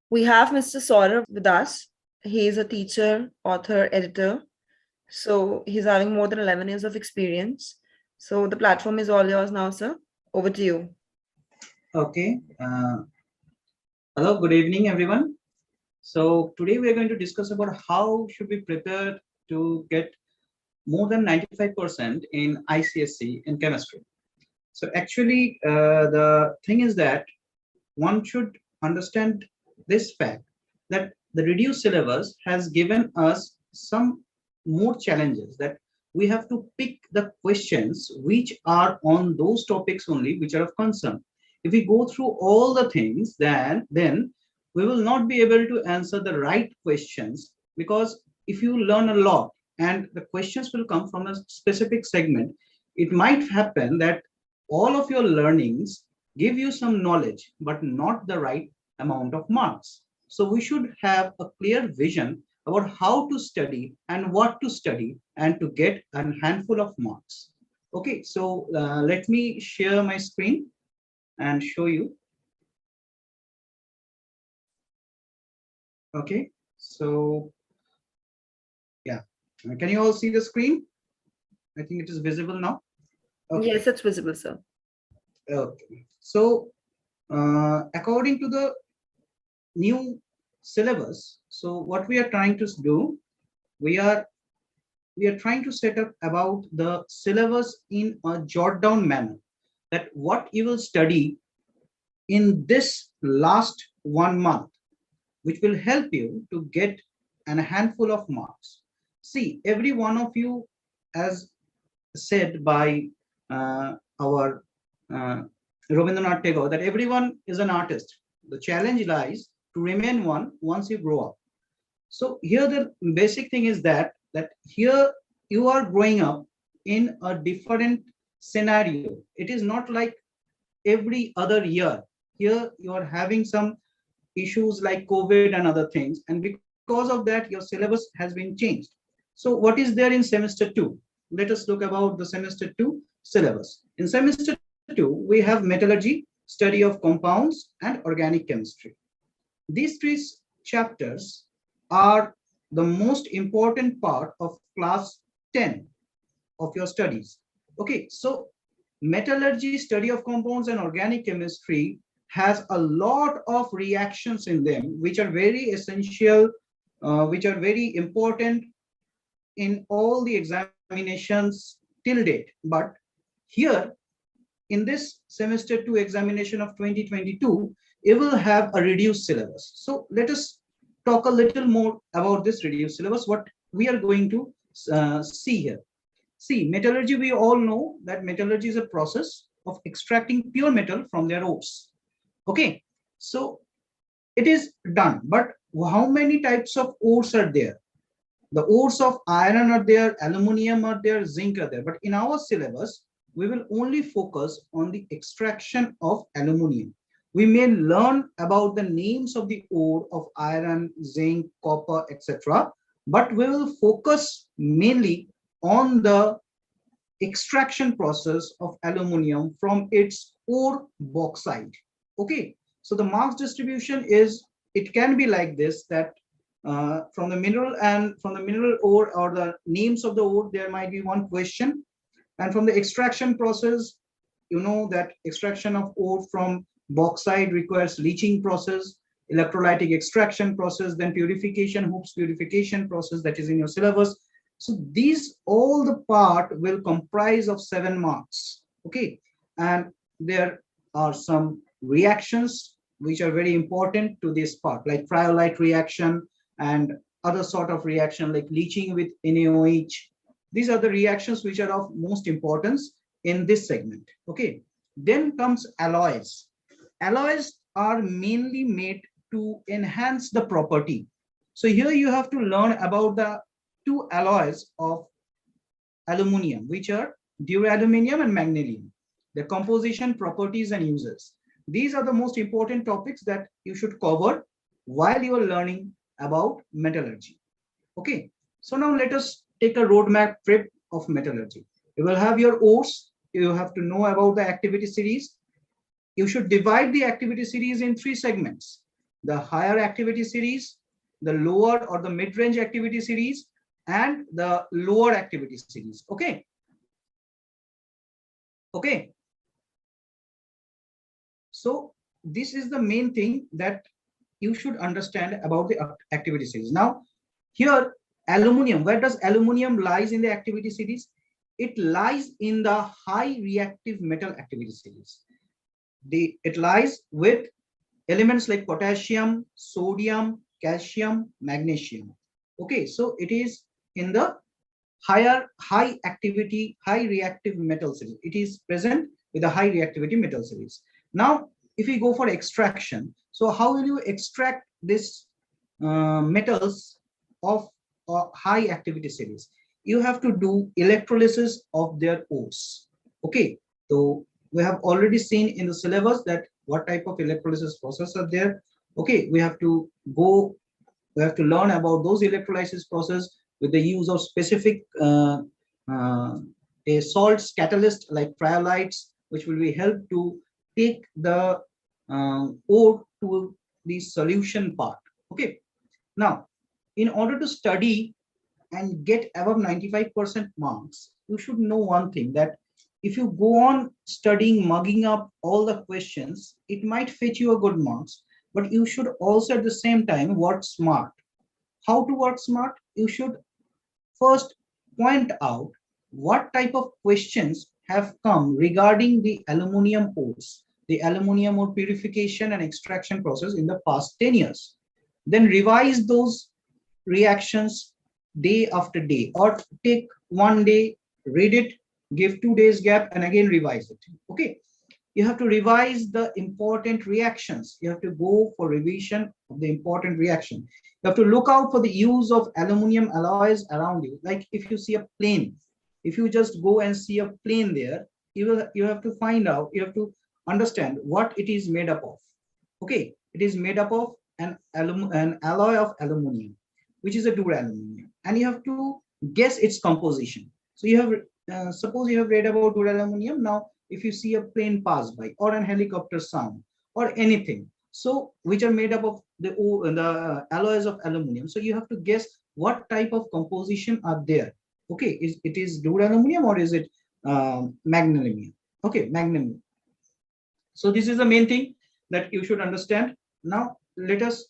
We have Mr. Saurav with us. He is a teacher, author, editor. So he's having more than 11 years of experience. So the platform is all yours now, sir. Over to you. Okay. Hello, good evening, everyone. So today we are going to discuss about how should we prepare to get more than 95% in ICSE in chemistry. So actually, the thing is that one should understand this fact that the reduced syllabus has given us some more challenges, that we have to pick the questions which are on those topics only which are of concern. If we go through all the things, then we will not be able to answer the right questions, because if you learn a lot and the questions will come from a specific segment, it might happen that all of your learnings give you some knowledge but not the right amount of marks. So we should have a clear vision about how to study and what to study and to get a handful of marks. Okay, so let me share my screen and show you. Okay, so yeah, can you all see the screen? I think it is visible now. Okay. Yes, it's visible, sir. Okay, so according to the new syllabus, so what we are trying to do, we are trying to set up about the syllabus in a jot down manner, that what you will study in this last 1 month, which will help you to get a handful of marks. See, every one of you, as said by our uh, Rabindranath Tagore, that everyone is an artist. The challenge lies to remain one once you grow up. So here the basic thing is that here you are growing up in a different scenario. It is not like every other year. Here you are having some issues like COVID and other things, and because of that your syllabus has been changed. So what is there in semester 2? Let us look about the semester 2 syllabus. In semester 2 we have metallurgy, study of compounds, and organic chemistry. These three chapters are the most important part of class 10 of your studies. Okay, so metallurgy, study of compounds, and organic chemistry has a lot of reactions in them, which are very essential, which are very important in all the examinations till date. But here in this semester 2 examination of 2022, it will have a reduced syllabus. So let us talk a little more about this reduced syllabus, what we are going to see here. See, metallurgy, we all know that metallurgy is a process of extracting pure metal from their ores. Okay, so it is done, but how many types of ores are there? The ores of iron are there, aluminum are there, zinc are there. But in our syllabus, we will only focus on the extraction of aluminum. We may learn about the names of the ore of iron, zinc, copper, etc. But we will focus mainly on the extraction process of aluminum from its ore bauxite. Okay, so the marks distribution is, it can be like this, that from the mineral and from the mineral ore or the names of the ore, there might be one question. And from the extraction process, you know that extraction of ore from bauxite requires leaching process, electrolytic extraction process, then purification, Hoops purification process, that is in your syllabus. So these all the part will comprise of 7 marks. Okay, and there are some reactions which are very important to this part, like cryolite reaction and other sort of reaction like leaching with NaOH. These are the reactions which are of most importance in this segment. Okay, then comes alloys. Alloys are mainly made to enhance the property. So here you have to learn about the two alloys of aluminum, which are duraluminum and magnesium, their composition, properties, and uses. These are the most important topics that you should cover while you are learning about metallurgy. Okay, so now let us take a roadmap trip of metallurgy. You will have your ores, you have to know about the activity series. You should divide the activity series in 3 segments. the higher activity series, the lower or the mid-range activity series, and the lower activity series. Okay. Okay. So this is the main thing that you should understand about the activity series. Now, here, aluminum, where does aluminum lies in the activity series? It lies in the high reactive metal activity series. It lies with elements like potassium, sodium, calcium, magnesium. Okay, so it is in the high activity, high reactive metal series. It is present with a high reactivity metal series. Now, if we go for extraction, so how will you extract this metals of high activity series? You have to do electrolysis of their ores. Okay, so we have already seen in the syllabus that what type of electrolysis process are there. Okay, we have to learn about those electrolysis process with the use of specific salts catalyst like cryolites, which will be helped to take the ore to the solution part. Okay, now in order to study and get above 95% marks, you should know one thing, that if you go on studying, mugging up all the questions, it might fetch you a good marks, but you should also at the same time work smart. How to work smart? You should first point out what type of questions have come regarding the aluminum ores, the aluminum ore purification and extraction process in the past 10 years. Then revise those reactions day after day, or take one day, read it, give 2 days gap, and again revise it. Okay, you have to revise the important reactions. You have to go for revision of the important reaction. You have to look out for the use of aluminum alloys around you. Like if you see a plane, if you just go and see a plane there, you have to find out, you have to understand what it is made up of. Okay, it is made up of an alloy of aluminum, which is a duraluminum, and you have to guess its composition. So you have suppose you have read about duraluminum. Now if you see a plane pass by, or an helicopter sound, or anything, so which are made up of the alloys of aluminum, so you have to guess what type of composition are there. Okay, it is duraluminum or is it magnesium? Okay, magnesium. So this is the main thing that you should understand. Now let us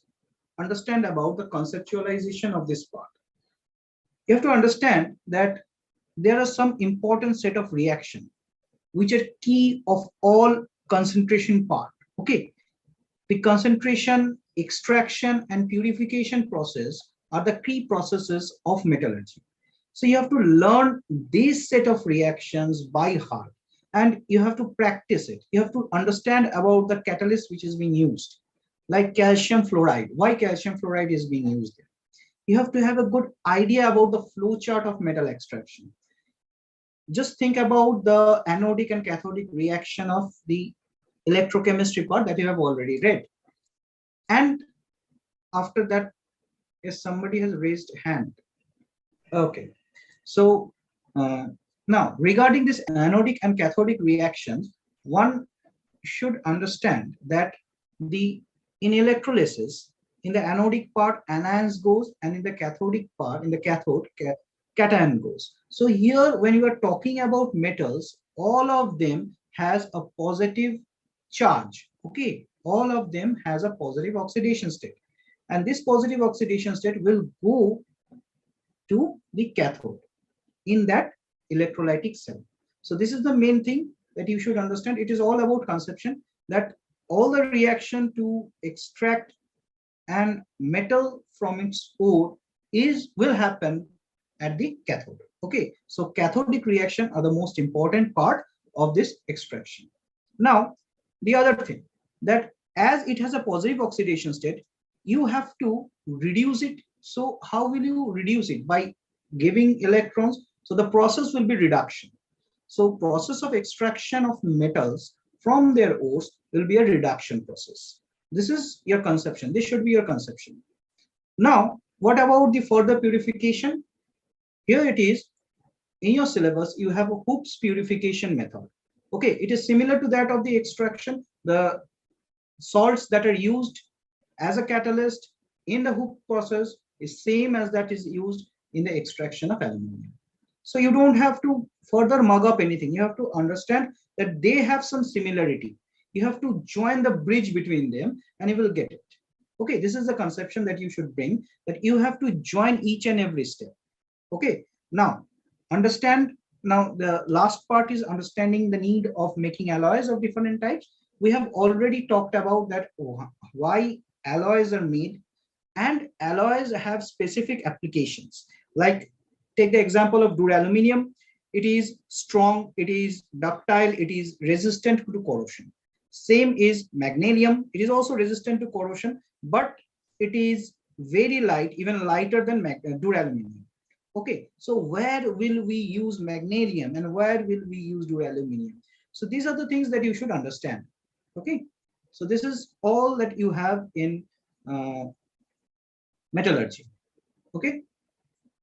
understand about the conceptualization of this part. You have to understand that there are some important set of reaction which are key of all concentration part. Okay, the concentration, extraction, and purification process are the key processes of metallurgy. So you have to learn this set of reactions by heart, and you have to practice it. You have to understand about the catalyst which is being used, like calcium fluoride. Why calcium fluoride is being used there? You have to have a good idea about the flow chart of metal extraction. Just think about the anodic and cathodic reaction of the electrochemistry part that you have already read. And after that, yes, somebody has raised hand. Okay, so now regarding this anodic and cathodic reactions, one should understand that in electrolysis, in the anodic part anions goes, and in the cathodic part, in the cathode, cation goes. So here when you are talking about metals, all of them has a positive charge. Okay, all of them has a positive oxidation state, and this positive oxidation state will go to the cathode in that electrolytic cell. So this is the main thing that you should understand. It is all about conception, that all the reaction to extract and metal from its ore will happen at the cathode. Okay, so cathodic reaction are the most important part of this extraction. Now the other thing, that as it has a positive oxidation state, you have to reduce it. So how will you reduce it? By giving electrons. So the process will be reduction. So process of extraction of metals from their ores will be a reduction process. This is your conception. This should be your conception. Now, what about the further purification? Here it is. In your syllabus, you have a Hoops purification method. Okay, it is similar to that of the extraction. The salts that are used as a catalyst in the Hooke process is same as that is used in the extraction of aluminum. So you don't have to further mug up anything. You have to understand that they have some similarity. You have to join the bridge between them and you will get it. Okay, this is the conception that you should bring, that you have to join each and every step. Okay, now understand. Now the last part is understanding the need of making alloys of different types. We have already talked about that, why alloys are made, and alloys have specific applications. Like take the example of duraluminum. It is strong, it is ductile, it is resistant to corrosion. Same is magnesium. It is also resistant to corrosion, but it is very light, even lighter than duraluminum. Okay, so where will we use magnesium and where will we use duraluminum? So these are the things that you should understand. Okay, so this is all that you have in metallurgy. Okay.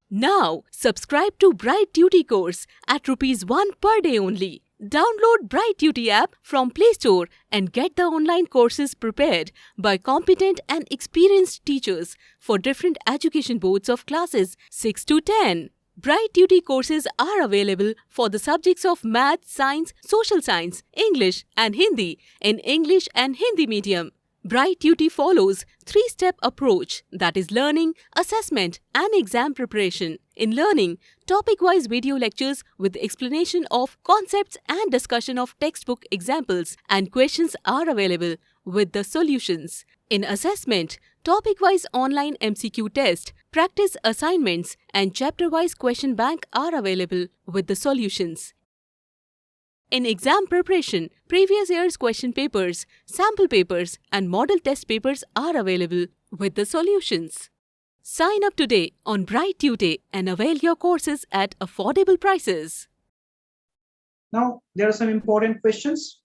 Now, subscribe to Bright Duty course at ₹1 per day only. Download Bright Duty app from Play Store and get the online courses prepared by competent and experienced teachers for different education boards of classes 6 to 10. Bright Duty courses are available for the subjects of Math, Science, Social Science, English and Hindi in English and Hindi medium. Bright Duty follows 3-step approach, that is learning, assessment and exam preparation. In learning, topic-wise video lectures with explanation of concepts and discussion of textbook examples and questions are available with the solutions. In assessment, topic-wise online MCQ test, practice assignments and chapter-wise question bank are available with the solutions. In exam preparation, previous year's question papers, sample papers and model test papers are available with the solutions. Sign up today on Bright Tutor and avail your courses at affordable prices. Now, there are some important questions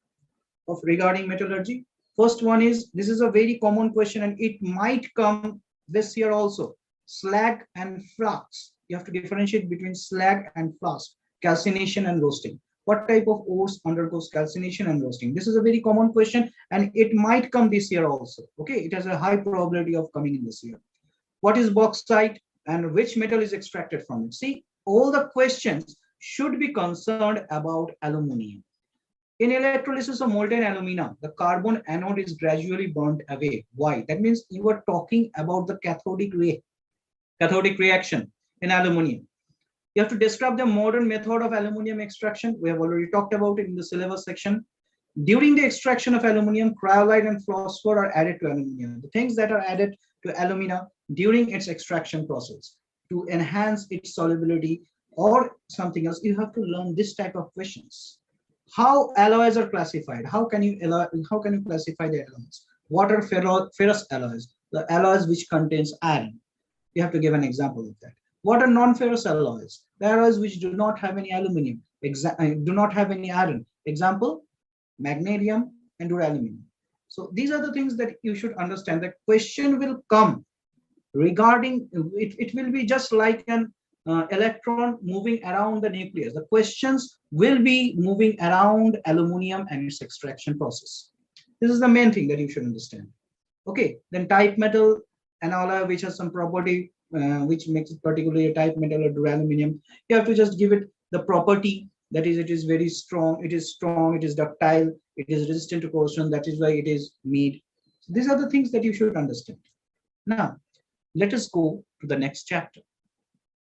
regarding metallurgy. First one is, this is a very common question and it might come this year also. Slag and flux. You have to differentiate between slag and flux, calcination and roasting. What type of ores undergoes calcination and roasting? This is a very common question and it might come this year also. Okay, it has a high probability of coming in this year. What is bauxite and which metal is extracted from it? See, all the questions should be concerned about aluminum. In electrolysis of molten alumina, the carbon anode is gradually burnt away. Why? That means you are talking about the cathodic reaction in aluminum. You have to describe the modern method of aluminum extraction. We have already talked about it in the syllabus section. During the extraction of aluminum, cryolite and phosphor are added to aluminum. The things that are added to alumina during its extraction process to enhance its solubility or something else, you have to learn this type of questions. How alloys are classified? How can you classify the alloys? What are ferrous alloys? The alloys which contains iron. You have to give an example of that. What are non-ferrous alloys? The alloys which do not have any aluminum, do not have any iron. Example, magnesium and duraluminum. So these are the things that you should understand. The question will come regarding it. It will be just like an electron moving around the nucleus. The questions will be moving around aluminum and its extraction process. This is the main thing that you should understand. Okay, then type metal, an alloy which has some property which makes it particularly a type metal or duraluminum. You have to just give it the property, that is, it is very strong, it is ductile, it is resistant to corrosion, that is why it is made. So these are the things that you should understand. Now, let us go to the next chapter.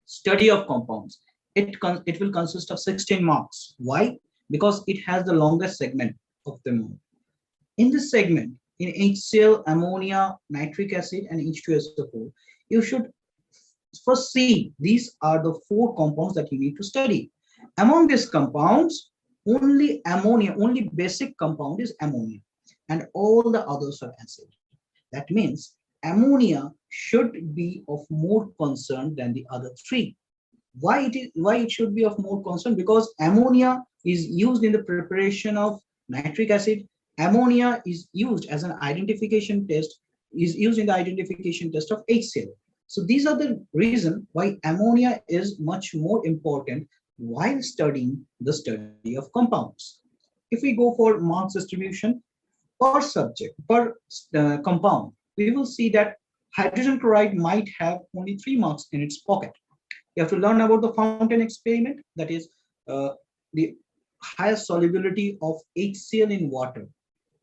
Study of compounds. It will consist of 16 marks. Why? Because it has the longest segment of them all. In this segment, in HCl, ammonia, nitric acid, and H2SO4, you should first see these are the 4 compounds that you need to study. Among these compounds, only ammonia, only basic compound is ammonia, and all the others are acid. That means ammonia should be of more concern than the other 3. Why it should be of more concern? Because ammonia is used in the preparation of nitric acid. Ammonia is used as an identification test, is used in the identification test of HCl. So these are the reason why ammonia is much more important while studying the study of compounds. If we go for marks distribution per subject, per compound, we will see that hydrogen chloride might have only 3 marks in its pocket. You have to learn about the fountain experiment, that is the highest solubility of HCl in water.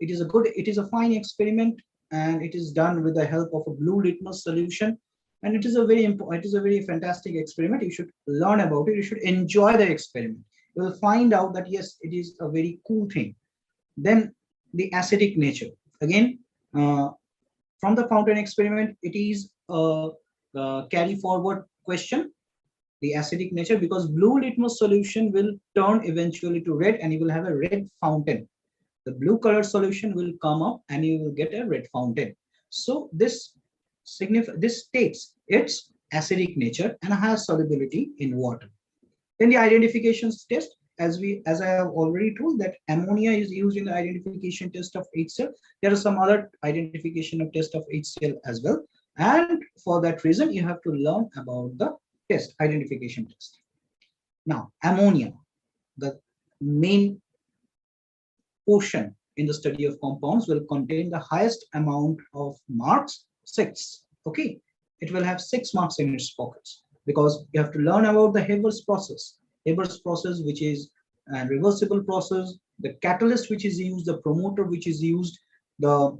It is a fine experiment, and it is done with the help of a blue litmus solution. And it is a very fantastic experiment. You should learn about it. You should enjoy the experiment. You will find out that yes, it is a very cool thing. Then the acidic nature. Again, from the fountain experiment, it is a carry forward question, the acidic nature, because blue litmus solution will turn eventually to red and you will have a red fountain. The blue colored solution will come up and you will get a red fountain. So this states its acidic nature and has solubility in water. Then the identifications test, as I have already told, that ammonia is used in the identification test of HCl. There are some other identification of test of HCl as well. And for that reason, you have to learn about the identification test. Now, ammonia, the main portion in the study of compounds, will contain the highest amount of marks, 6. Okay, it will have 6 marks in its pockets, because you have to learn about the Haber's process. Haber's process, which is a reversible process, the catalyst which is used, the promoter which is used, the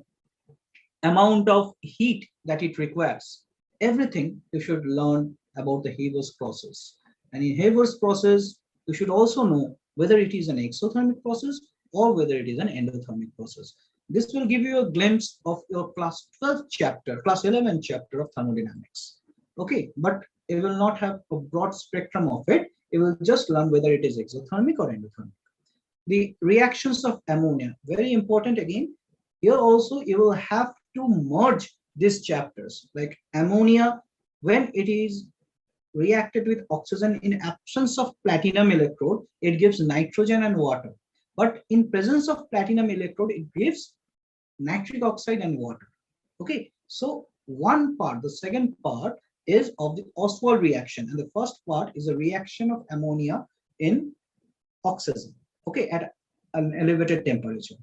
amount of heat that it requires. Everything you should learn about the Haber's process. And in Haber's process, you should also know whether it is an exothermic process or whether it is an endothermic process. This will give you a glimpse of your class 11 chapter of thermodynamics. Okay, but it will not have a broad spectrum of it. It will just learn whether it is exothermic or endothermic. The reactions of ammonia, very important again. Here also you will have to merge these chapters, like ammonia, when it is reacted with oxygen in absence of platinum electrode, it gives nitrogen and water. But in presence of platinum electrode, it gives nitric oxide and water. Okay, so one part, the second part is of the Ostwald reaction, and the first part is a reaction of ammonia in oxygen, okay, at an elevated temperature.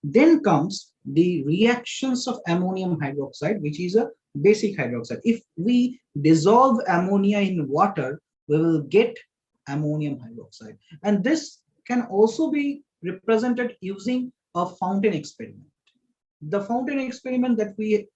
Then comes the reactions of ammonium hydroxide, which is a basic hydroxide. If we dissolve ammonia in water, we will get ammonium hydroxide. And this can also be represented using a fountain experiment. The fountain experiment that we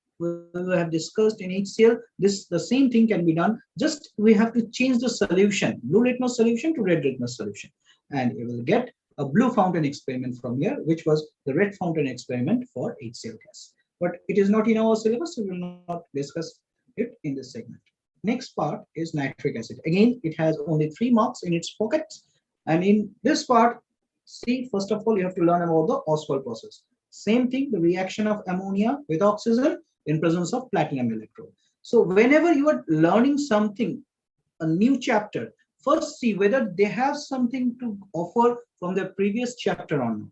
have discussed in HCl, the same thing can be done. Just we have to change the solution, blue litmus solution to red litmus solution, and you will get a blue fountain experiment from here, which was the red fountain experiment for HCl gas. But it is not in our syllabus, so we will not discuss it in this segment. Next part is nitric acid. Again, it has only 3 marks in its pockets. And in this part, see, first of all, you have to learn about the Ostwald process. Same thing, the reaction of ammonia with oxygen in presence of platinum electrode. So whenever you are learning something, a new chapter, first see whether they have something to offer from the previous chapter or not.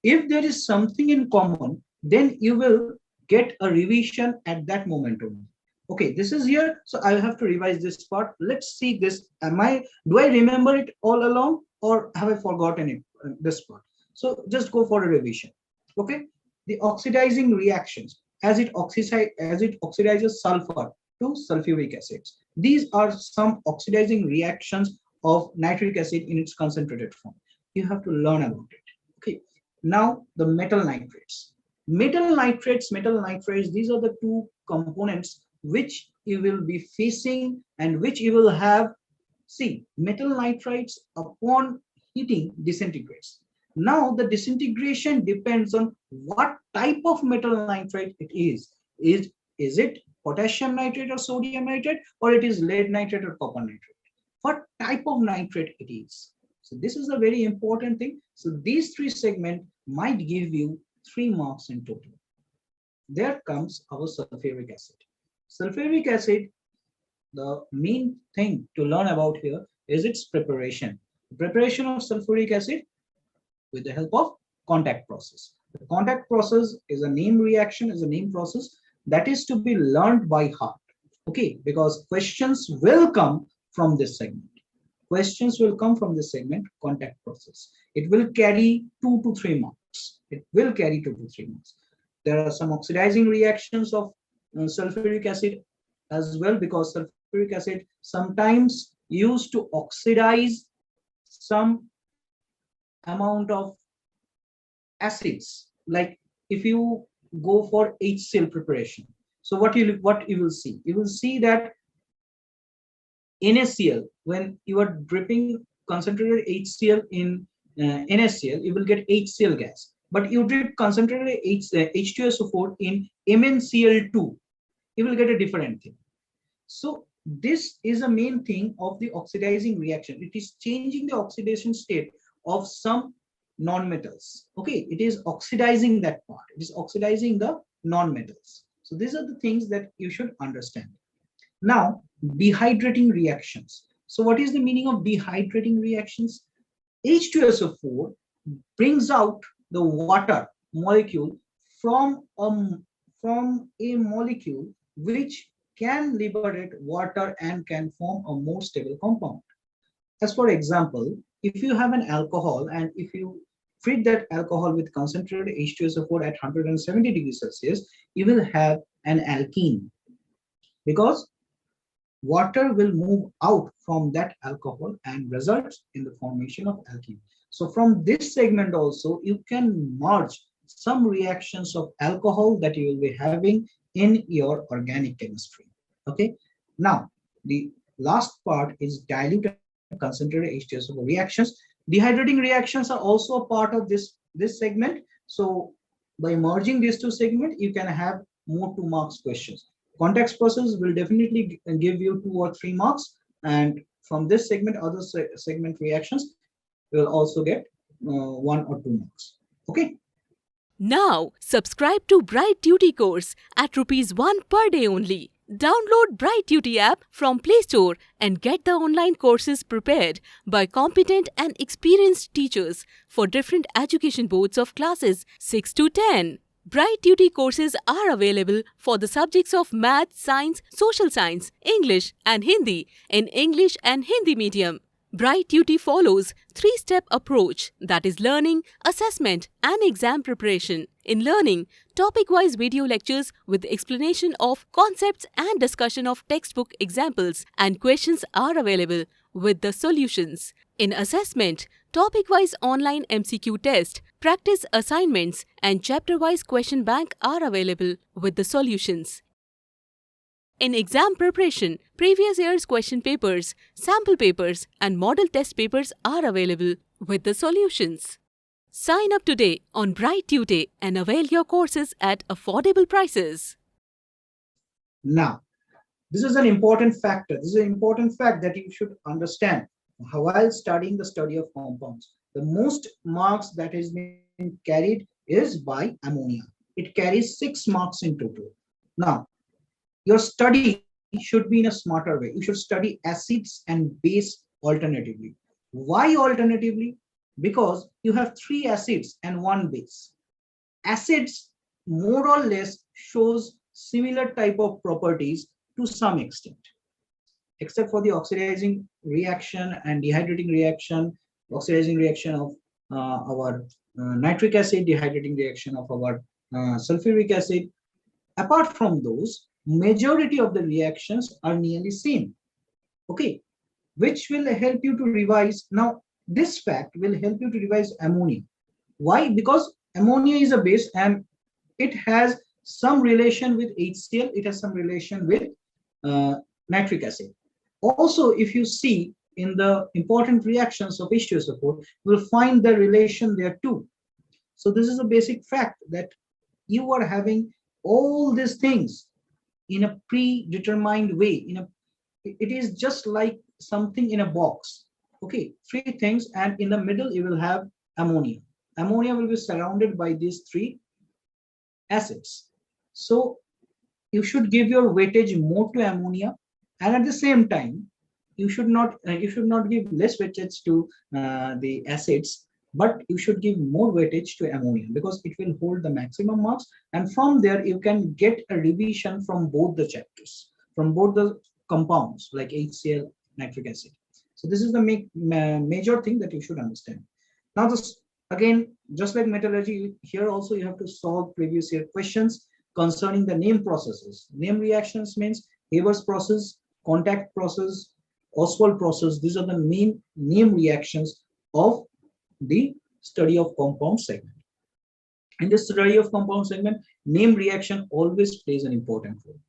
If there is something in common, then you will get a revision at that moment only. Okay, this is here, so I have to revise this part. Let's see this. Do I remember it all along, or have I forgotten it, this part? So just go for a revision. Okay, the oxidizing reactions, as it oxidizes sulfur to sulfuric acids. These are some oxidizing reactions of nitric acid in its concentrated form. You have to learn about it. Okay, now the metal nitrates. Metal nitrates, these are the 2 components which you will be facing and which you will have. See, metal nitrites upon heating disintegrates. Now the disintegration depends on what type of metal nitrate it is. Is it potassium nitrate or sodium nitrate, or it is lead nitrate or copper nitrate? What type of nitrate it is? So this is a very important thing. So these 3 segments might give you 3 marks in total. There comes our sulfuric acid. Sulfuric acid, the main thing to learn about here is its preparation. The preparation of sulfuric acid with the help of contact process. The contact process is a name reaction, is a name process that is to be learned by heart. Okay, because questions will come from this segment. Questions will come from this segment, contact process. It will carry 2 to 3 marks. It will carry 2 to 3 marks. There are some oxidizing reactions of sulfuric acid as well, because sulfuric acid sometimes used to oxidize some amount of acids. Like if you go for HCl preparation, so what you will see, you will see that NaCl, when you are dripping concentrated HCl in NaCl, you will get HCl gas. But you drip concentrated H2SO4 in MnCl2, you will get a different thing. So this is a main thing of the oxidizing reaction. It is changing the oxidation state of some non-metals. Okay, it is oxidizing that part. It is oxidizing the non-metals. So these are the things that you should understand. Now, dehydrating reactions. So what is the meaning of dehydrating reactions? H2SO4 brings out the water molecule from a molecule which can liberate water and can form a more stable compound. As for example, if you have an alcohol and if you treat that alcohol with concentrated H2SO4 at 170 degrees Celsius, you will have an alkene, because water will move out from that alcohol and results in the formation of alkene. So from this segment also, you can merge some reactions of alcohol that you will be having in your organic chemistry. Okay. Now, the last part is dilute and concentrated H2SO4 reactions. Dehydrating reactions are also a part of this segment. So by merging these two segments, you can have more 2 marks questions. Context process will definitely give you 2 or 3 marks, and from this segment, other segment reactions will also get 1 or 2 marks. Okay. Now, subscribe to Bright Duty course at ₹1 per day only. Download Bright Duty app from Play Store and get the online courses prepared by competent and experienced teachers for different education boards of classes 6 to 10. Bright Duty courses are available for the subjects of Math, Science, Social Science, English and Hindi in English and Hindi medium. Bright Duty follows 3-step approach, that is learning, assessment and exam preparation. In learning, topic-wise video lectures with explanation of concepts and discussion of textbook examples and questions are available with the solutions. In assessment, topic-wise online MCQ test, practice assignments and chapter-wise question bank are available with the solutions. In exam preparation, previous year's question papers, sample papers and model test papers are available with the solutions. Sign up today on Bright Duty and avail your courses at affordable prices. Now, this is an important factor. This is an important fact that you should understand while studying the study of compounds. The most marks that is being carried is by ammonia. It carries 6 marks in total. Now, your study should be in a smarter way. You should study acids and base alternatively. Why alternatively? Because you have 3 acids and 1 base. Acids more or less shows similar type of properties to some extent, except for the oxidizing reaction and dehydrating reaction, oxidizing reaction of our nitric acid, dehydrating reaction of our sulfuric acid. Apart from those, majority of the reactions are nearly same. Okay, which will help you to revise. Now, this fact will help you to revise ammonia. Why? Because ammonia is a base and it has some relation with HCl. It has some relation with nitric acid. Also, if you see in the important reactions of H2SO4, you will find the relation there too. So this is a basic fact that you are having all these things in a predetermined way. It is just like something in a box. Okay, 3 things, and in the middle you will have ammonia. Ammonia will be surrounded by these 3 acids. So you should give your weightage more to ammonia, and at the same time you should not give less weightage to the acids, but you should give more weightage to ammonia because it will hold the maximum marks, and from there you can get a revision from both the chapters, from both the compounds like HCl, nitric acid. So this is the major thing that you should understand. Now, the Again, just like metallurgy, here also you have to solve previous year questions concerning the name processes. Name reactions means Haber's process, contact process, Oswald process. These are the main name reactions of the study of compound segment. In this study of compound segment, name reaction always plays an important role.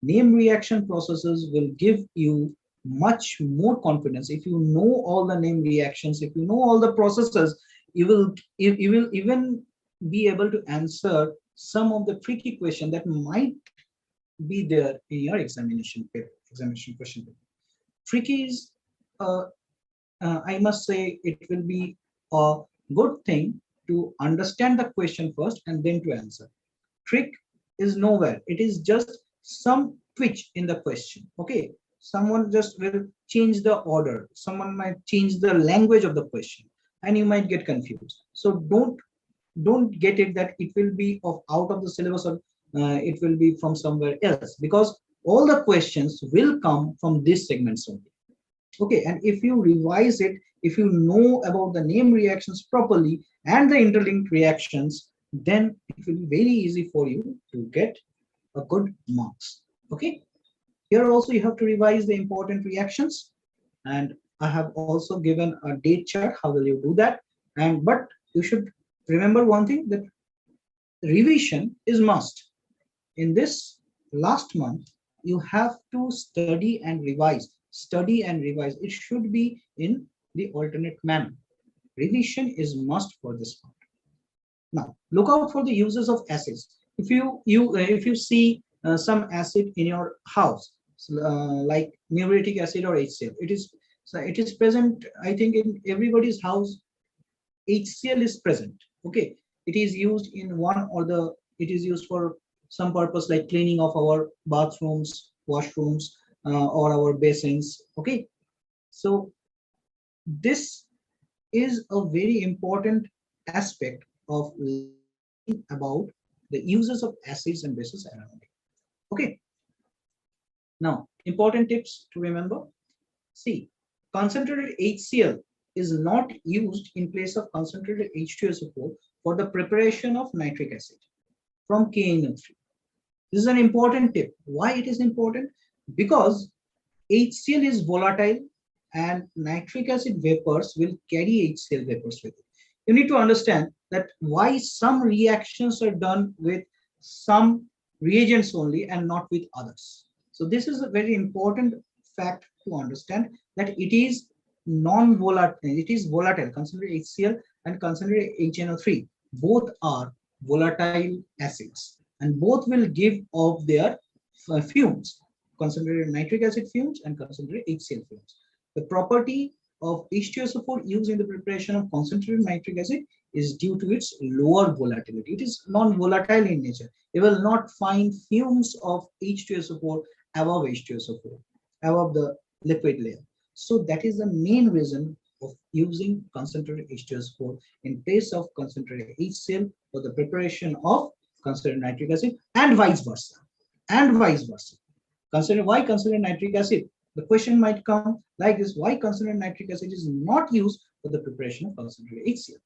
Name reaction processes will give you much more confidence. If you know all the name reactions, if you know all the processes, you will even be able to answer some of the tricky question that might be there in your examination paper, examination question paper. Tricky is, I must say, it will be a good thing to understand the question first and then to answer. Trick is nowhere. It is just some twitch in the question. Okay. Someone just will change the order. Someone might change the language of the question and you might get confused. So don't get it that it will be of out of the syllabus or it will be from somewhere else, because all the questions will come from this segments only. Okay, and if you revise it, if you know about the name reactions properly and the interlinked reactions, then it will be very easy for you to get a good marks. Okay, here also you have to revise the important reactions, and I have also given a date chart. How will you do that? And but you should remember one thing, that revision is must. In this last month, you have to study and revise. Study and revise. It should be in the alternate manner. Revision is must for this part. Now, look out for the uses of acids. If you see some acid in your house, like muriatic acid or HCl, it is present. I think in everybody's house, HCl is present. Okay, it is used in one or the. It is used for some purpose like cleaning of our bathrooms, washrooms, or our basins. Okay, so this is a very important aspect of learning about the uses of acids and bases around it. Okay, now important tips to remember. See, concentrated HCl is not used in place of concentrated H2SO4 for the preparation of nitric acid from KNO3. This is an important tip. Why it is important? Because HCl is volatile and nitric acid vapors will carry HCl vapors with it. You need to understand that why some reactions are done with some reagents only and not with others. So this is a very important fact to understand, that it is non-volatile. It is volatile. Concentrated HCl and concentrated HNO3 both are volatile acids, and both will give off their fumes, concentrated nitric acid fumes and concentrated HCl fumes. The property of H2SO4 used in the preparation of concentrated nitric acid is due to its lower volatility. It is non-volatile in nature. You will not find fumes of H2SO4 above H2SO4, above the liquid layer. So that is the main reason of using concentrated H2SO4 in place of concentrated HCl for the preparation of concentrated nitric acid, and vice versa. And vice versa. Why concentrated nitric acid? The question might come like this: why concentrated nitric acid is not used for the preparation of concentrated HCl?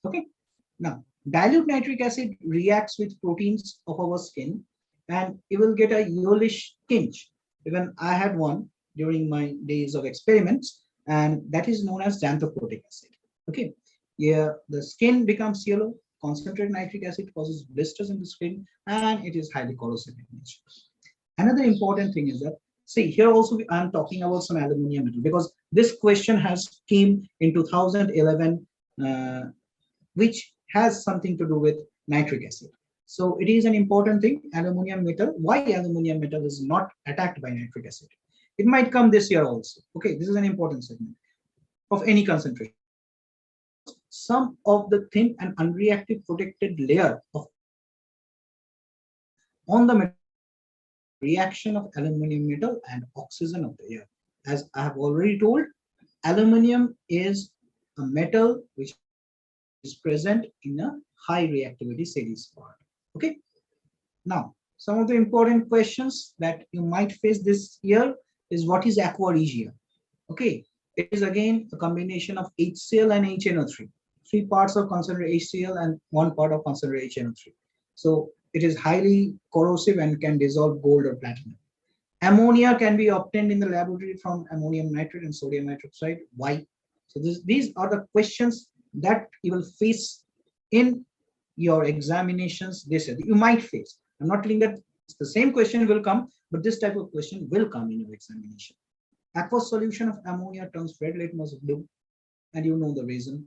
Okay. Now, dilute nitric acid reacts with proteins of our skin, and you will get a yellowish tinge. Even I had one during my days of experiments, and that is known as xanthoprotic acid. Okay. Yeah, the skin becomes yellow. Concentrated nitric acid causes blisters in the skin, and it is highly corrosive in nature. Another important thing is that, see, here also I'm talking about some aluminum metal, because this question has came in 2011, which has something to do with nitric acid. So it is an important thing, aluminum metal. Why aluminum metal is not attacked by nitric acid? It might come this year also. Okay, this is an important segment of any concentration. Some of the thin and unreactive protected layer of on the reaction of aluminum metal and oxygen of the air. As I have already told, aluminum is a metal which is present in a high reactivity series part. Okay. Now, some of the important questions that you might face this year is, what is aqua regia? Okay, it is again a combination of HCl and HNO3. 3 parts of concentrated HCl and 1 part of concentrated HNO3. So it is highly corrosive and can dissolve gold or platinum. Ammonia can be obtained in the laboratory from ammonium nitrate and sodium hydroxide. Why? So these are the questions that you will face in your examinations this year. You might face. I'm not telling that the same question will come, but this type of question will come in your examination. Aqueous solution of ammonia turns red litmus blue, and you know the reason.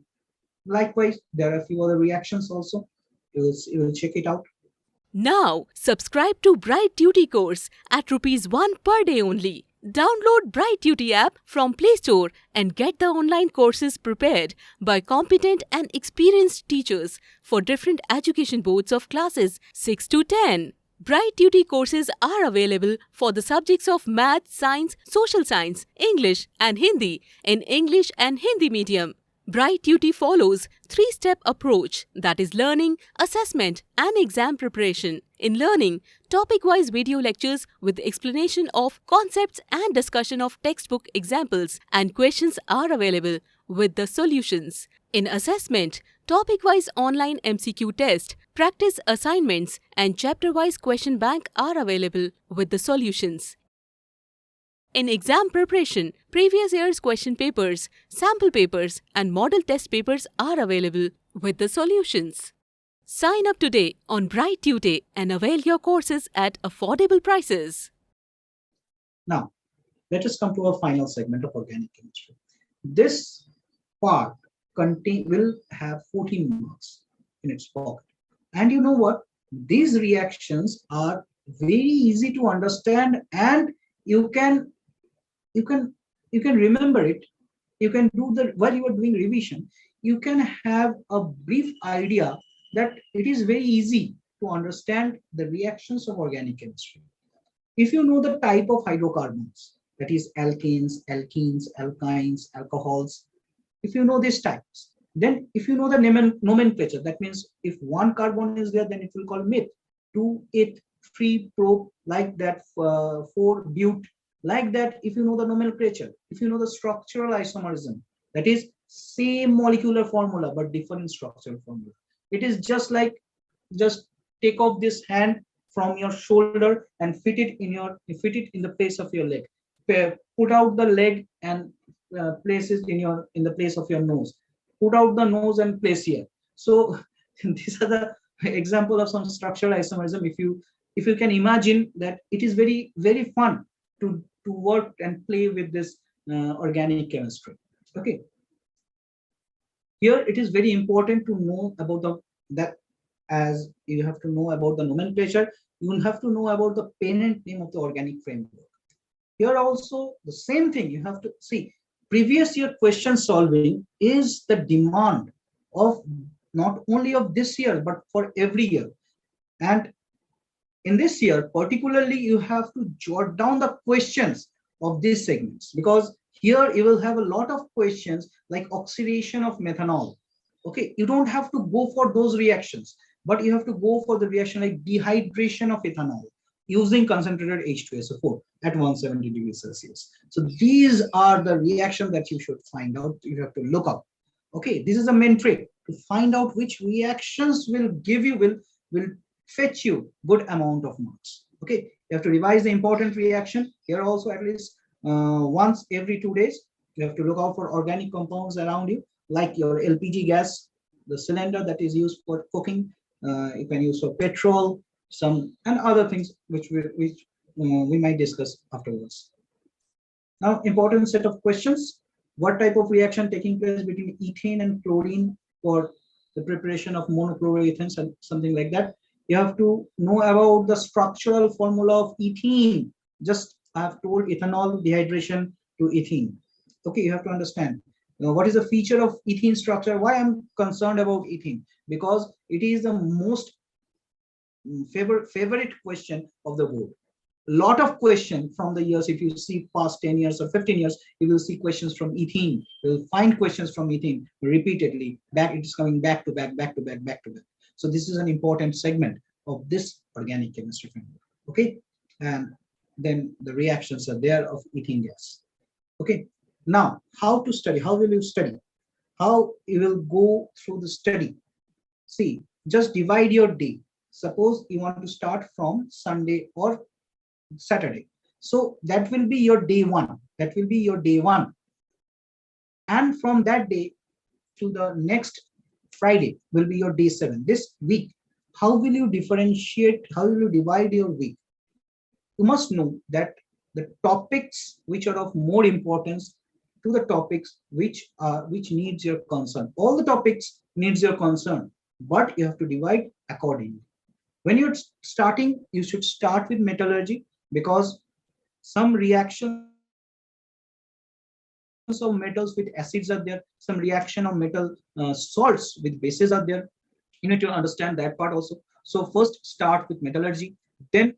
Likewise, there are a few other reactions also. You will check it out. Now, subscribe to Bright Duty course at ₹1 per day only. Download Bright Duty app from Play Store and get the online courses prepared by competent and experienced teachers for different education boards of classes 6 to 10. Bright Duty courses are available for the subjects of Math, Science, Social Science, English and Hindi in English and Hindi medium. Bright Duty follows 3-step approach, that is learning, assessment and exam preparation. In learning, topic-wise video lectures with explanation of concepts and discussion of textbook examples and questions are available with the solutions. In assessment, topic-wise online MCQ test, practice assignments and chapter-wise question bank are available with the solutions. In exam preparation, previous year's question papers, sample papers and model test papers are available with the solutions. Sign up today on Bright Tutor and avail your courses at affordable prices. Now, let us come to our final segment of organic chemistry. This part will have 14 marks in its pocket. And you know what? These reactions are very easy to understand, and you can remember it. You can do while you are doing revision, you can have a brief idea that it is very easy to understand the reactions of organic chemistry. If you know the type of hydrocarbons, that is alkanes, alkenes, alkynes, alcohols, if you know these types, then if you know the nomenclature, that means if 1 carbon is there, then it will call meth, 2-eth, 3-prop, like that, 4-but, like that. If you know the nomenclature, if you know the structural isomerism, that is same molecular formula but different structural formula. It is just like, just take off this hand from your shoulder and fit it in the place of your leg. Put out the leg and place it in the place of your nose. Put out the nose and place here. So these are the example of some structural isomerism. If you can imagine that, it is very, very fun to work and play with this organic chemistry. Okay. Here it is very important to know about as you have to know about the nomenclature, you will have to know about the parent name of the organic framework. Here also the same thing, you have to see. Previous year question solving is the demand of not only of this year but for every year. And in this year particularly, you have to jot down the questions of these segments, because here you will have a lot of questions like oxidation of methanol. Okay, you don't have to go for those reactions, but you have to go for the reaction like dehydration of ethanol using concentrated H2SO4 at 170 degrees Celsius. So these are the reactions that you should find out. You have to look up. Okay, this is a main trick to find out which reactions will fetch you good amount of marks. Okay, you have to revise the important reaction. Here also at least once every 2 days, you have to look out for organic compounds around you, like your LPG gas, the cylinder that is used for cooking. You can use for petrol, some and other things which we might discuss afterwards. Now, important set of questions. What type of reaction taking place between ethane and chlorine for the preparation of monochloroethanes and something like that? You have to know about the structural formula of ethene. Just I have told ethanol dehydration to ethene. Okay, you have to understand. Now, what is the feature of ethene structure? Why I'm concerned about ethene? Because it is the most favorite question of the board. Lot of questions from the years, if you see past 10 years or 15 years, you will see questions from ethene. You will find questions from ethene repeatedly. It is coming back to back. So this is an important segment of this organic chemistry framework. Okay, and then the reactions are there of ethene gas. Okay, now how to study? How will you study? how you will go through the study. See, just divide your day. Suppose you want to start from Sunday or Saturday. So that will be your day one. That will be your day one. And from that day to the next Friday will be your day 7. This week, how will you differentiate? How will you divide your week? You must know that the topics which are of more importance to the topics which needs your concern. All the topics needs your concern, but you have to divide accordingly. When you're starting, you should start with metallurgy, because some reactions of metals with acids are there, some reaction of metal salts with bases are there. You need to understand that part also. So first start with metallurgy, then,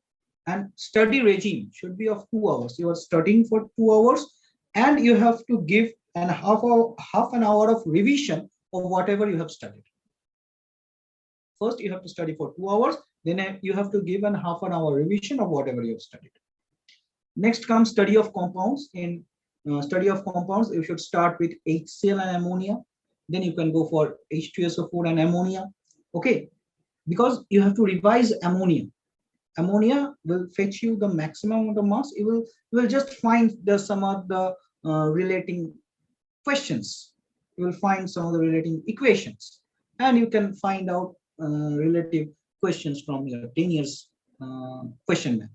and study regime should be of 2 hours. You are studying for 2 hours, and you have to give half an hour of revision of whatever you have studied. First you have to study for 2 hours, then you have to give an half an hour revision of whatever you have studied. Next comes study of compounds. In study of compounds, you should start with HCl and ammonia. Then you can go for H2SO4 and ammonia. Okay, because you have to revise ammonia. Ammonia will fetch you the maximum amount of mass. You will just find some of the relating questions. You will find some of the relating equations, and you can find out relative questions from your 10 years question bank.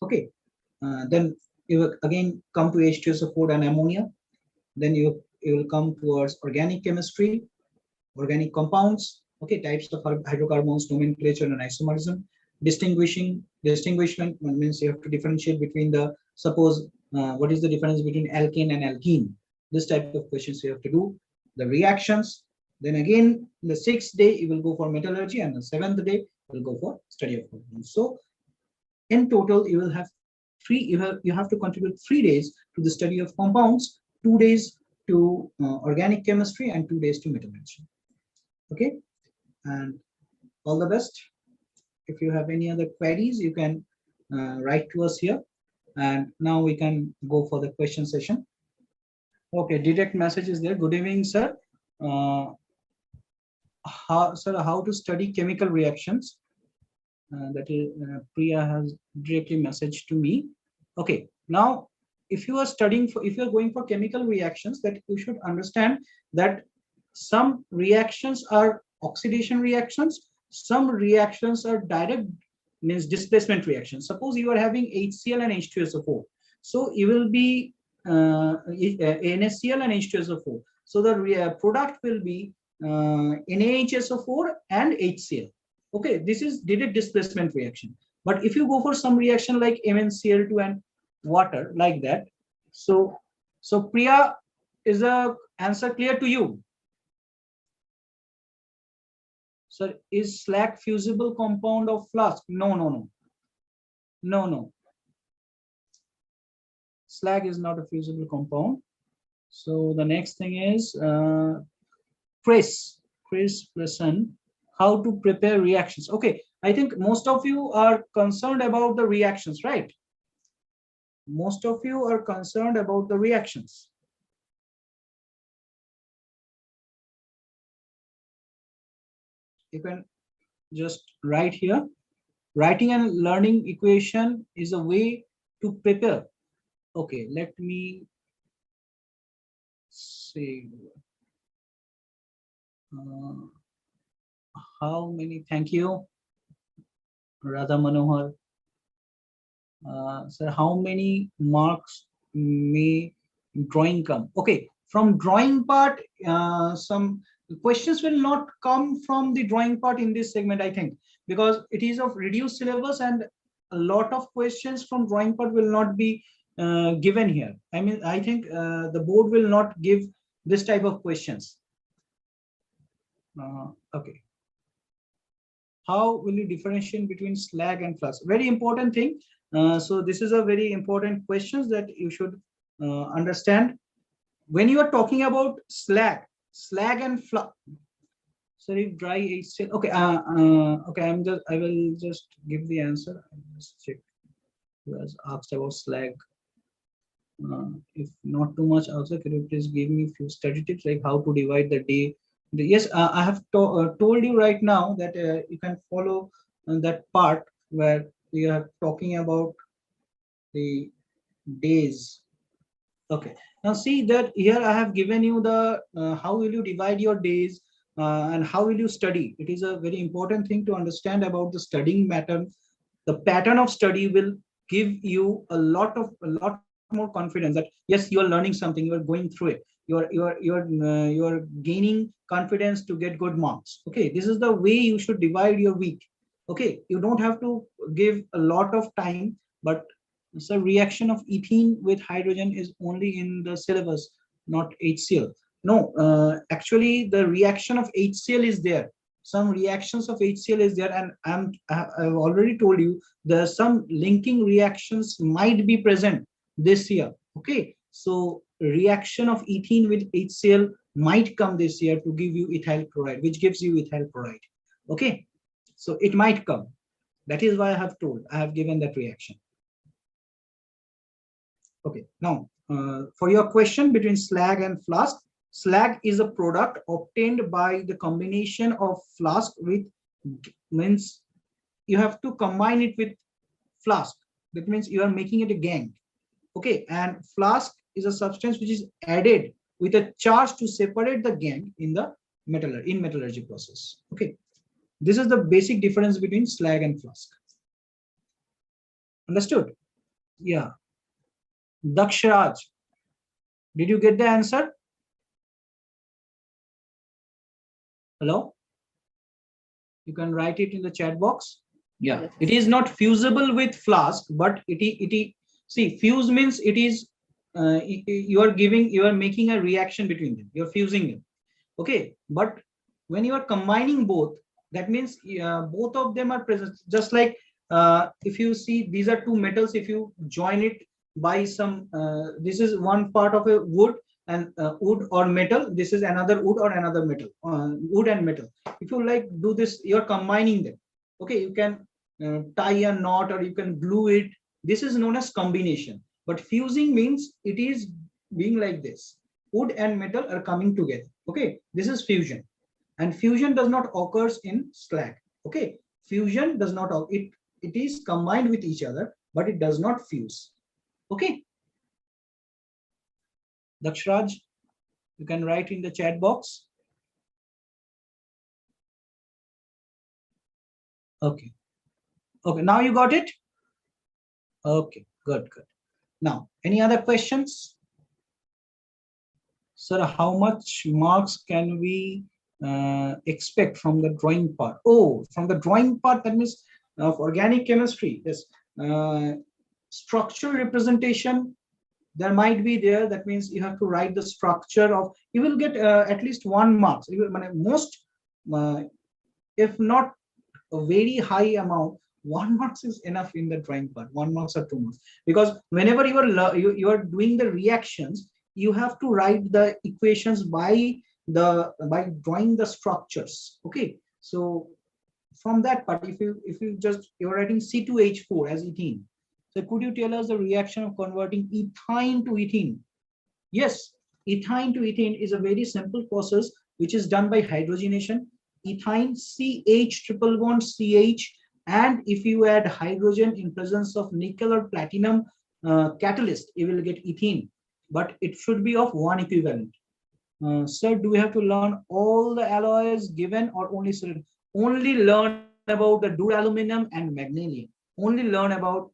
Okay, then you will again come to H2SO4 and ammonia. Then you will come towards organic chemistry, organic compounds. Okay, types of hydrocarbons, nomenclature, and isomerism. Distinguishment means you have to differentiate between the, suppose what is the difference between alkane and alkene. This type of questions you have to do. The reactions. Then again, the 6th day you will go for metallurgy, and the 7th day you will go for study of compounds. So in total, you will have you have to contribute 3 days to the study of compounds, 2 days to organic chemistry, and 2 days to metallurgy. Okay, and all the best. If you have any other queries, you can write to us here. And now we can go for the question session. Okay, direct message is there. Good evening, sir. How to study chemical reactions? That is, Priya has directly messaged to me. Okay, now if you are studying for, if you are going for chemical reactions, that you should understand that some reactions are oxidation reactions, some reactions are direct, means displacement reactions. Suppose you are having HCl and H2SO4, so you will be NaCl and H2SO4. So the product will be NaHSO4 and HCl. Okay, this is direct displacement reaction. But if you go for some reaction like MnCl2 and water, like that, so Priya, is the answer clear to you? Sir, is slag fusible compound of flask? No. Slag is not a fusible compound. So the next thing is Chris Pleasant, how to prepare reactions. Okay, I think most of you are concerned about the reactions, right? Most of you are concerned about the reactions. You can just write here. Writing and learning equation is a way to prepare. Okay, let me see. How many? Thank you, Radha Manohar. Sir, how many marks may drawing come? Okay, from drawing part, some questions will not come from the drawing part in this segment, I think, because it is of reduced syllabus, and a lot of questions from drawing part will not be given here. I mean, I think the board will not give this type of questions. Okay. How will you differentiate between slag and flask? Very important thing. So this is a very important question that you should understand. When you are talking about slag and flask. Sorry, dry HCl. Okay. Okay. I will just give the answer. I'll just check who has asked about slag. If not too much, also could you please give me a few study tips like how to divide the day? Yes, I have told you right now that you can follow that part where we are talking about the days. Okay. Now see that here I have given you the how will you divide your days and how will you study. It is a very important thing to understand about the studying matter. The pattern of study will give you a lot more confidence that yes, you are learning something, you are going through it, you are gaining confidence to get good marks. Okay, this is the way you should divide your week. Okay, you don't have to give a lot of time, but so reaction of ethene with hydrogen is only in the syllabus, not HCl. No, actually the reaction of HCl is there. Some reactions of HCl is there, and I've already told you there are some linking reactions might be present this year. Okay, so reaction of ethene with HCl might come this year to give you ethyl chloride, which gives you ethyl chloride. Okay, so it might come. That is why I have given that reaction. Okay, now for your question between slag and flask, slag is a product obtained by the combination of flask with, means you have to combine it with flask. That means you are making it a gang. Okay, and flask is a substance which is added with a charge to separate the gang in the metallurgy process. Okay, this is the basic difference between slag and flask. Understood? Yeah. Dakshraj, did you get the answer? Hello? You can write it in the chat box. Yeah, Yes. it is not fusible with flask, but it see, fuse means it is you are making a reaction between them. You're fusing them. Okay, but when you are combining both, that means both of them are present. Just like if you see these are two metals, if you join it by some this is one part of a wood and wood or metal, this is another wood or another metal, wood and metal. If you like do this, you're combining them. Okay, you can tie a knot or you can glue it. This is known as combination. But fusing means it is being like this. Wood and metal are coming together. Okay, this is fusion, and fusion does not occurs in slag. Okay, fusion does not, it is combined with each other, but it does not fuse. Okay, Dakshraj, you can write in the chat box. Okay, okay, now you got it. Okay, good. Now, any other questions? Sir, how much marks can we expect from the drawing part? Oh, from the drawing part, that means of organic chemistry. Yes, structural representation, there might be there. That means you have to write the structure of, you will get at least 1 marks. Most, if not a very high amount, 1 marks is enough in the drawing part. 1 marks or 2 marks, because whenever you are doing the reactions, you have to write the equations by drawing the structures. Okay, so from that part, if you're writing C2H4 as ethene, so could you tell us the reaction of converting ethyne to ethene? Yes, ethyne to ethene is a very simple process which is done by hydrogenation. Ethyne, CH triple bond CH, and if you add hydrogen in presence of nickel or platinum catalyst, you will get ethene, but it should be of 1 equivalent. Sir, do we have to learn all the alloys given, or only learn about the duraluminum and magnesium? Only learn about,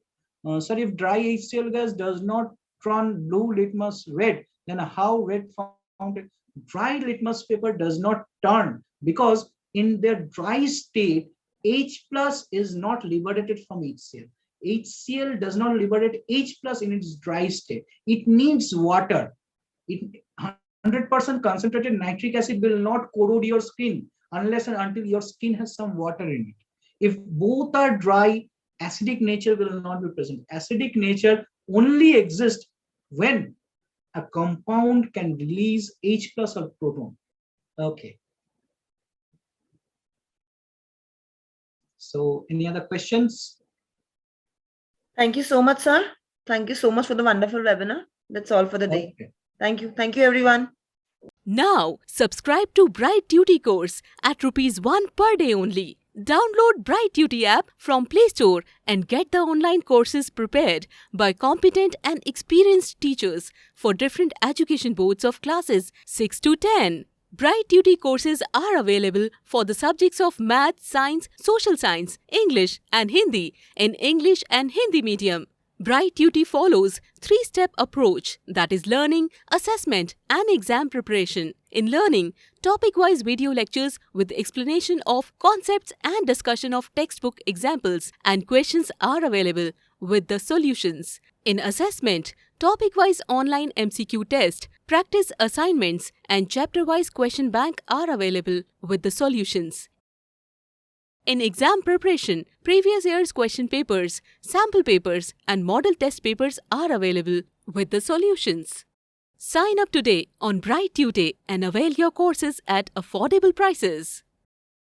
sir, if dry HCl gas does not turn blue litmus red, then how red fountain? Dry litmus paper does not turn, because in their dry state, H plus is not liberated from HCl. HCl does not liberate H plus in its dry state. It needs water. 100% concentrated nitric acid will not corrode your skin unless and until your skin has some water in it. If both are dry, acidic nature will not be present. Acidic nature only exists when a compound can release H plus or proton. Okay. So any other questions? Thank you so much, sir. Thank you so much for the wonderful webinar. That's all for the day. Okay. Thank you. Thank you, everyone. Now, subscribe to Bright Duty course at ₹1 per day only. Download Bright Duty app from Play Store and get the online courses prepared by competent and experienced teachers for different education boards of classes 6 to 10. Bright Duty courses are available for the subjects of Math, Science, Social Science, English and Hindi in English and Hindi medium. Bright Duty follows 3-step approach, that is learning, assessment and exam preparation. In learning, topic-wise video lectures with explanation of concepts and discussion of textbook examples and questions are available with the solutions. In assessment, topic-wise online MCQ test, practice assignments and chapter-wise question bank are available with the solutions. In exam preparation, previous year's question papers, sample papers and model test papers are available with the solutions. Sign up today on Bright Tutor and avail your courses at affordable prices.